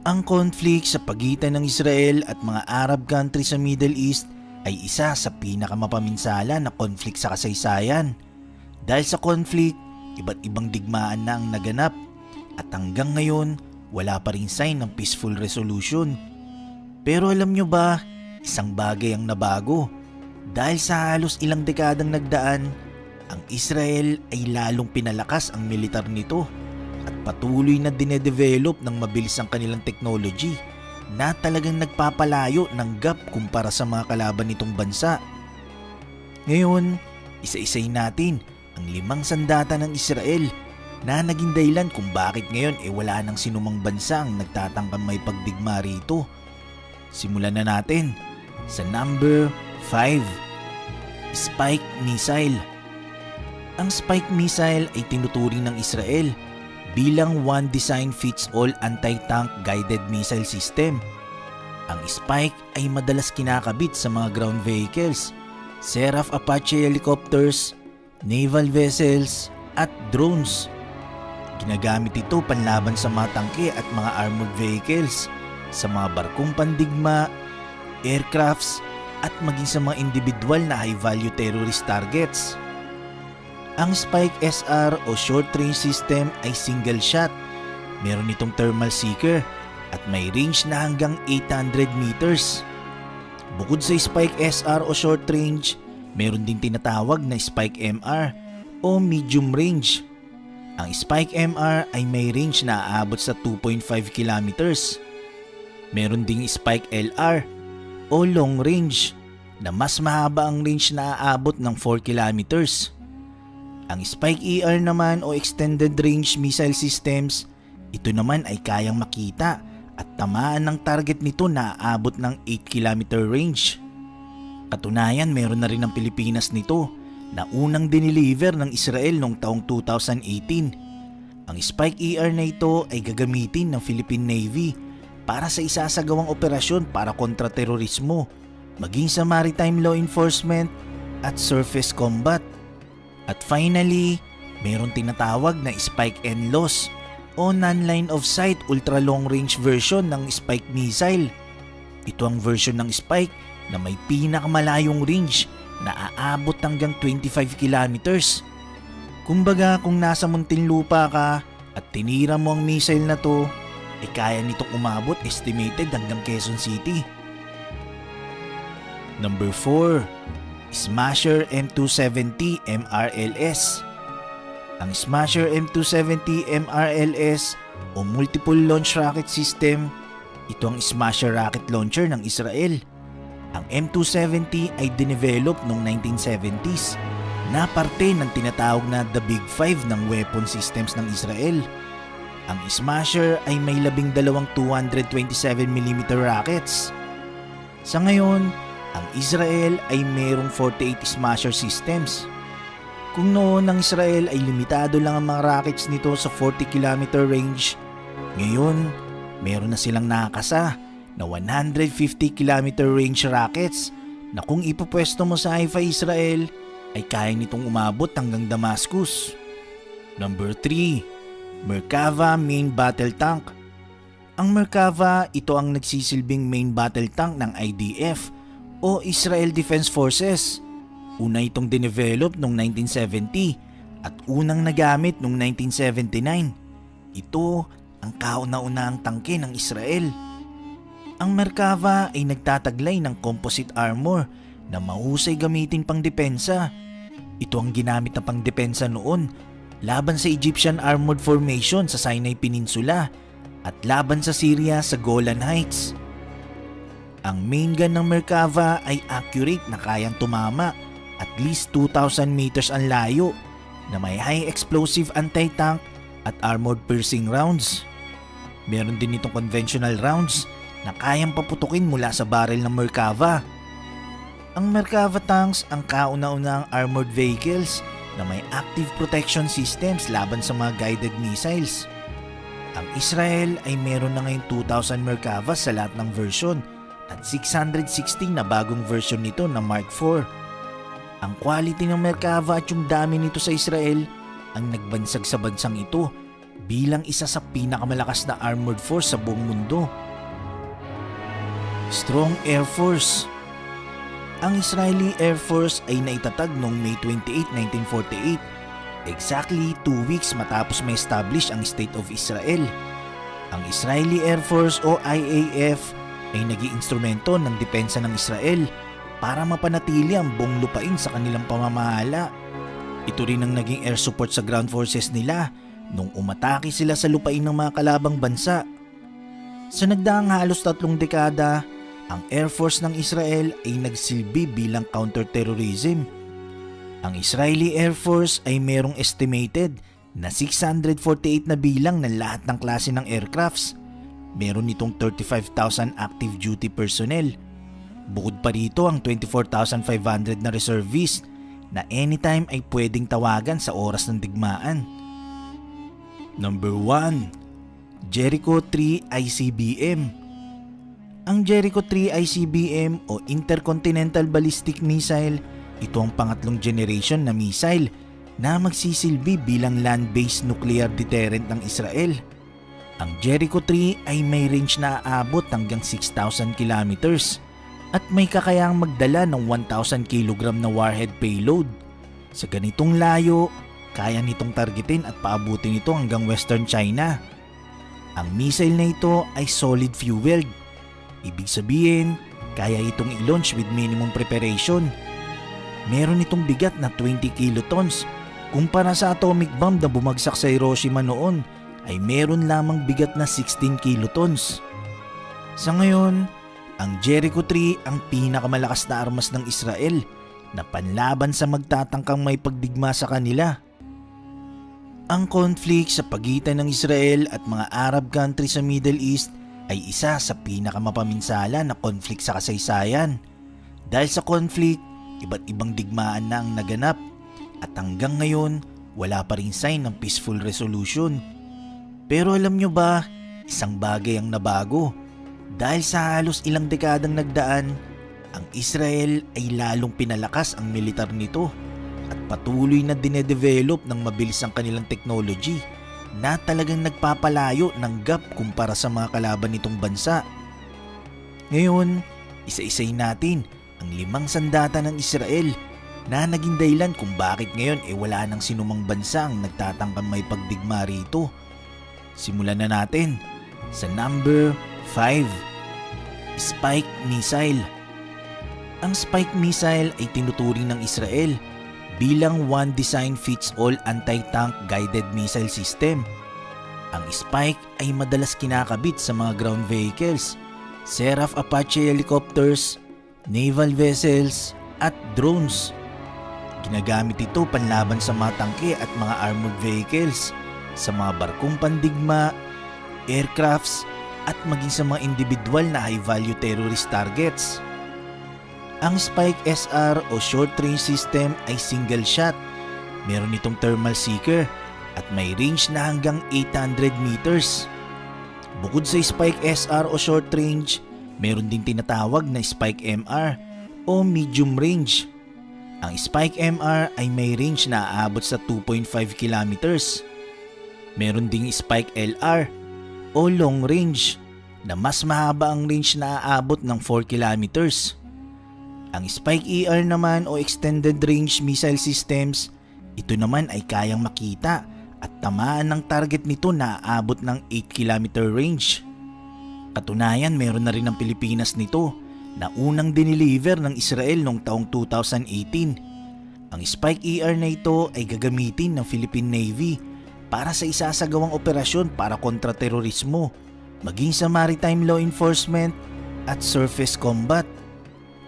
Ang conflict sa pagitan ng Israel at mga Arab countries sa Middle East ay isa sa pinakamapaminsala na conflict sa kasaysayan. Dahil sa conflict, iba't ibang digmaan na ang naganap at hanggang ngayon wala pa ring sign ng peaceful resolution. Pero alam nyo ba, isang bagay ang nabago. Dahil sa halos ilang dekadang nagdaan, ang Israel ay lalong pinalakas ang militar nito at patuloy na dinedevelop ng mabilis ang kanilang technology na talagang nagpapalayo ng gap kumpara sa mga kalaban nitong bansa. Ngayon, isa-isayin natin ang 5 sandata ng Israel na naging dahilan kung bakit ngayon wala nang sinumang bansa ang nagtatangkang may pagdigma rito. Simulan na natin sa number 5, Spike Missile. Ang Spike Missile ay tinuturing ng Israel bilang one design fits all anti-tank guided missile system. Ang Spike ay madalas kinakabit sa mga ground vehicles, Seraph Apache helicopters, naval vessels at drones. Ginagamit ito panlaban sa mga tangke at mga armored vehicles, sa mga barkong pandigma, aircrafts at maging sa mga individual na high-value terrorist targets. Ang Spike SR o short range system ay single shot. Meron itong thermal seeker at may range na hanggang 800 meters. Bukod sa Spike SR o short range, meron din tinatawag na Spike MR o medium range. Ang Spike MR ay may range na aabot sa 2.5 kilometers. Meron ding Spike LR o long range na mas mahaba ang range na aabot ng 4 kilometers. Ang Spike ER naman o extended range missile systems, ito naman ay kayang makita at tamaan ng target nito na aabot ng 8 kilometer range. Katunayan, meron na rin ang Pilipinas nito na unang dineliver ng Israel noong taong 2018. Ang Spike ER na ito ay gagamitin ng Philippine Navy para sa isasagawang operasyon para kontra terorismo, maging sa maritime law enforcement at surface combat. At finally, mayroon tinatawag na Spike NLOS o non-line of sight ultra long range version ng Spike missile. Ito ang version ng Spike na may pinakamalayong range na aabot hanggang 25 kilometers. Kumbaga, kung nasa Muntinlupa ka at tinira mo ang missile na to, kaya nitong umabot estimated hanggang Quezon City. Number 4, Smasher M270 MRLS. Ang Smasher M270 MRLS o Multiple Launch Rocket System, ito ang Smasher rocket launcher ng Israel. Ang M270 ay dinevelop noong 1970s na parte ng tinatawag na The Big Five ng weapon systems ng Israel. Ang Smasher ay may 12 227mm rockets. Sa ngayon, ang Israel ay mayroong 48 Smasher systems. Kung noon ang Israel ay limitado lang ang mga rockets nito sa 40 km range, ngayon meron na silang nakakasa na 150 km range rockets na kung ipopwesto mo sa Haifa, Israel, ay kaya nitong umabot hanggang Damascus. Number 3, Merkava Main Battle Tank. Ang Merkava, ito ang nagsisilbing main battle tank ng IDF o Israel Defense Forces. Una itong dinevelop noong 1970 at unang nagamit noong 1979. Ito ang kauna-unahang tangke ng Israel. Ang Merkava ay nagtataglay ng composite armor na mahusay gamitin pang depensa. Ito ang ginamit na pang depensa noon laban sa Egyptian Armored Formation sa Sinai Peninsula at laban sa Syria sa Golan Heights. Ang main gun ng Merkava ay accurate na kayang tumama at least 2,000 meters ang layo na may high explosive anti-tank at armored piercing rounds. Meron din itong conventional rounds na kayang paputukin mula sa barrel ng Merkava. Ang Merkava tanks ang kauna-unahang armored vehicles na may active protection systems laban sa mga guided missiles. Ang Israel ay meron na ngayon 2,000 Merkava sa lahat ng version at 660 na bagong version nito na Mark IV. Ang quality ng Merkava at yung dami nito sa Israel ang nagbansag sa bansang ito bilang isa sa pinakamalakas na armored force sa buong mundo. Strong Air Force. Ang Israeli Air Force ay naitatag noong May 28, 1948, exactly 2 weeks matapos ma-establish ang State of Israel. Ang Israeli Air Force o IAF ay naging instrumento ng depensa ng Israel para mapanatili ang buong lupain sa kanilang pamamahala. Ito rin ang naging air support sa ground forces nila nung umatake sila sa lupain ng mga kalabang bansa. Sa nagdaang halos 3 dekada, ang Air Force ng Israel ay nagsilbi bilang counter-terrorism. Ang Israeli Air Force ay merong estimated na 648 na bilang ng lahat ng klase ng aircrafts. Meron nitong 35,000 active duty personnel. Bukod pa rito ang 24,500 na reservists na anytime ay pwedeng tawagan sa oras ng digmaan. Number 1. Jericho 3 ICBM. Ang Jericho 3 ICBM o Intercontinental Ballistic Missile, ito ang pangatlong generation na missile na magsisilbi bilang land-based nuclear deterrent ng Israel. Ang Jericho 3 ay may range na aabot hanggang 6,000 kilometers at may kakayahang magdala ng 1,000 kg na warhead payload. Sa ganitong layo, kaya nitong targetin at paabutin ito hanggang Western China. Ang missile na ito ay solid fueled. Ibig sabihin, kaya itong i-launch with minimum preparation. Meron itong bigat na 20 kilotons. Kumpara sa atomic bomb na bumagsak sa Hiroshima noon, ay meron lamang bigat na 16 kilotons. Sa ngayon, ang Jericho 3 ang pinakamalakas na armas ng Israel na panlaban sa magtatangkang may pagdigma sa kanila. Ang conflict sa pagitan ng Israel at mga Arab countries sa Middle East ay isa sa pinakamapaminsala na conflict sa kasaysayan. Dahil sa conflict, iba't ibang digmaan na ang naganap at hanggang ngayon wala pa ring sign ng peaceful resolution. Pero alam nyo ba, isang bagay ang nabago. Dahil sa halos ilang dekadang nagdaan, ang Israel ay lalong pinalakas ang militar nito at patuloy na dinedevelop ng mabilis ang kanilang technology na talagang nagpapalayo ng gap kumpara sa mga kalaban nitong bansa. Ngayon, isa-isay natin ang 5 sandata ng Israel na naging dahilan kung bakit ngayon wala nang sinumang bansa ang nagtatangkang may pagdigma rito. Simulan na natin sa number 5. Spike Missile. Ang Spike Missile ay tinuturing ng Israel bilang one design fits all anti-tank guided missile system. Ang Spike ay madalas kinakabit sa mga ground vehicles, Seraph Apache helicopters, naval vessels at drones. Ginagamit ito panlaban sa mga tangke at mga armored vehicles, sa mga barkong pandigma, aircrafts at maging sa mga individual na high-value terrorist targets. Ang Spike SR o short range system ay single shot. Meron itong thermal seeker at may range na hanggang 800 meters. Bukod sa Spike SR o short range, meron din tinatawag na Spike MR o medium range. Ang Spike MR ay may range na aabot sa 2.5 kilometers. Meron ding Spike LR o long range na mas mahaba ang range na aabot ng 4 kilometers. Ang Spike ER naman o Extended Range Missile Systems, ito naman ay kayang makita at tamaan ng target nito na aabot ng 8 km range. Katunayan, meron na rin ang Pilipinas nito na unang dineliver ng Israel noong taong 2018. Ang Spike ER na ito ay gagamitin ng Philippine Navy para sa isasagawang operasyon para kontra-terorismo, maging sa maritime law enforcement at surface combat.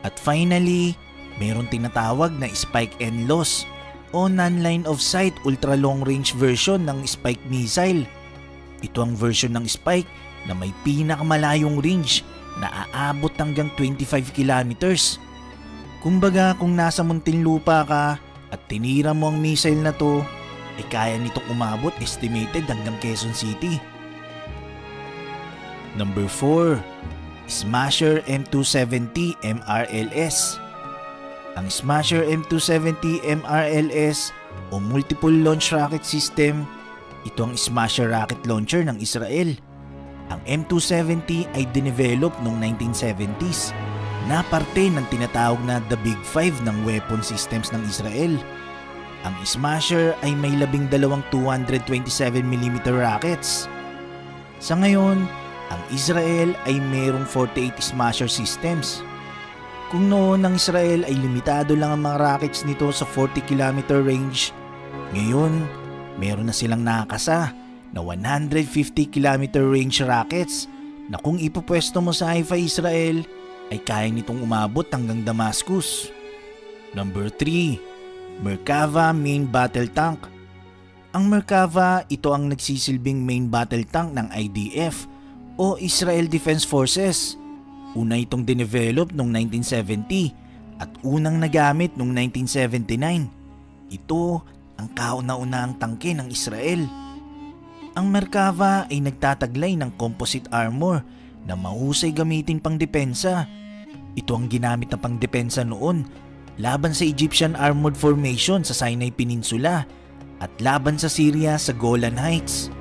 At finally, mayroon tinatawag na Spike NLOS o non-line of sight ultra long range version ng Spike missile. Ito ang version ng Spike na may pinakamalayong range na aabot hanggang 25 kilometers. Kumbaga kung nasa Muntinlupa ka at tinira mo ang missile na to, kaya nitong umabot estimated hanggang Quezon City. Number 4. Smasher M270 MRLS. Ang Smasher M270 MRLS o Multiple Launch Rocket System Ito ang Smasher rocket launcher ng Israel. Ang M270 ay dinevelop noong 1970s na parte ng tinatawag na The Big Five ng weapon systems ng Israel. Ang Smasher ay may 12 227mm rockets. Sa ngayon, ang Israel ay mayroong 48 Smasher systems. Kung noon ang Israel ay limitado lang ang mga rockets nito sa 40km range, ngayon meron na silang nakakasa na 150km range rockets na kung ipopwesto mo sa Haifa, Israel, ay kaya nitong umabot hanggang Damascus. Number 3. Merkava Main Battle Tank. Ang Merkava, ito ang nagsisilbing main battle tank ng IDF o Israel Defense Forces. Una itong dinevelop noong 1970 at unang nagamit noong 1979. Ito ang kauna-unahang tangke ng Israel. Ang Merkava ay nagtataglay ng composite armor na mahusay gamitin pang depensa. Ito ang ginamit na pang depensa noon laban sa Egyptian Armored Formation sa Sinai Peninsula at laban sa Syria sa Golan Heights.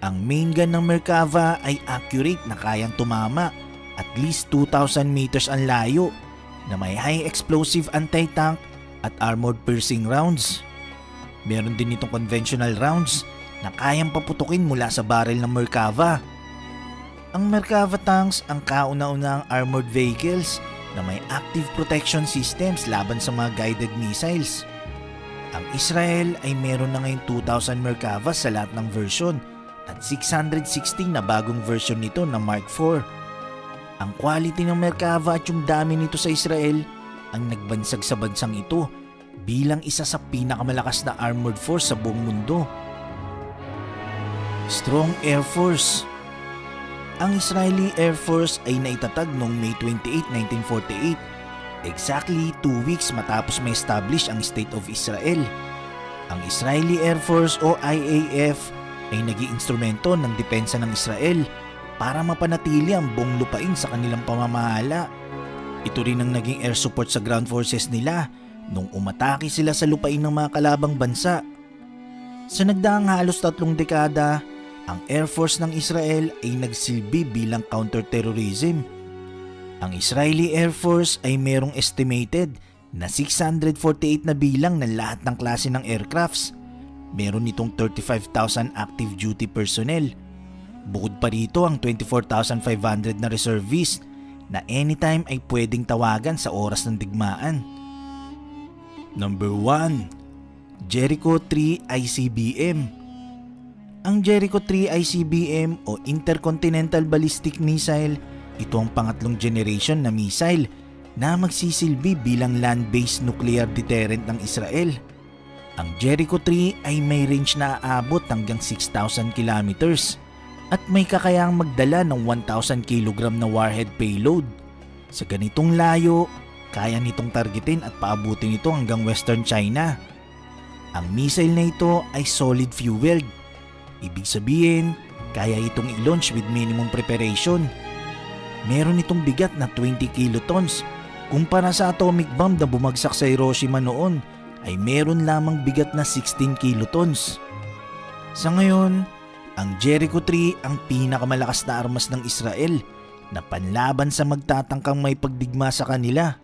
Ang main gun ng Merkava ay accurate na kayang tumama at least 2,000 meters ang layo na may high explosive anti-tank at armored piercing rounds. Meron din itong conventional rounds na kayang paputukin mula sa barrel ng Merkava. Ang Merkava tanks ang kauna-unahang armored vehicles na may active protection systems laban sa mga guided missiles. Ang Israel ay meron na ngayon 2,000 Merkava sa lahat ng version at 616 na bagong version nito na Mark IV. Ang quality ng Merkava at yung dami nito sa Israel ang nagbansag sa bansang ito bilang isa sa pinakamalakas na armored force sa buong mundo. Strong Air Force. Ang Israeli Air Force ay naitatag noong May 28, 1948, exactly 2 weeks matapos ma-establish ang State of Israel. Ang Israeli Air Force o IAF ay naging instrumento ng depensa ng Israel para mapanatili ang buong lupain sa kanilang pamamahala. Ito rin ang naging air support sa ground forces nila nung umatake sila sa lupain ng mga kalabang bansa. Sa nagdaang halos 3 dekada, ang Air Force ng Israel ay nagsilbi bilang counter-terrorism. Ang Israeli Air Force ay merong estimated na 648 na bilang ng lahat ng klase ng aircrafts. Meron itong 35,000 active duty personnel. Bukod pa rito ang 24,500 na reservists na anytime ay pwedeng tawagan sa oras ng digmaan. Number 1. Jericho 3 ICBM. Ang Jericho 3 ICBM o Intercontinental Ballistic Missile, ito ang pangatlong generation na missile na magsisilbi bilang land-based nuclear deterrent ng Israel. Ang Jericho 3 ay may range na aabot hanggang 6,000 kilometers at may kakayahang magdala ng 1,000 kg na warhead payload. Sa ganitong layo, kaya nitong targetin at paabutin ito hanggang Western China. Ang missile na ito ay solid fueled. Ibig sabihin, kaya itong i-launch with minimum preparation. Meron itong bigat na 20 kilotons. Kumpara sa atomic bomb na bumagsak sa Hiroshima noon, ay meron lamang bigat na 16 kilotons. Sa ngayon, ang Jericho 3 ang pinakamalakas na armas ng Israel na panlaban sa magtatangkang may pagdigma sa kanila.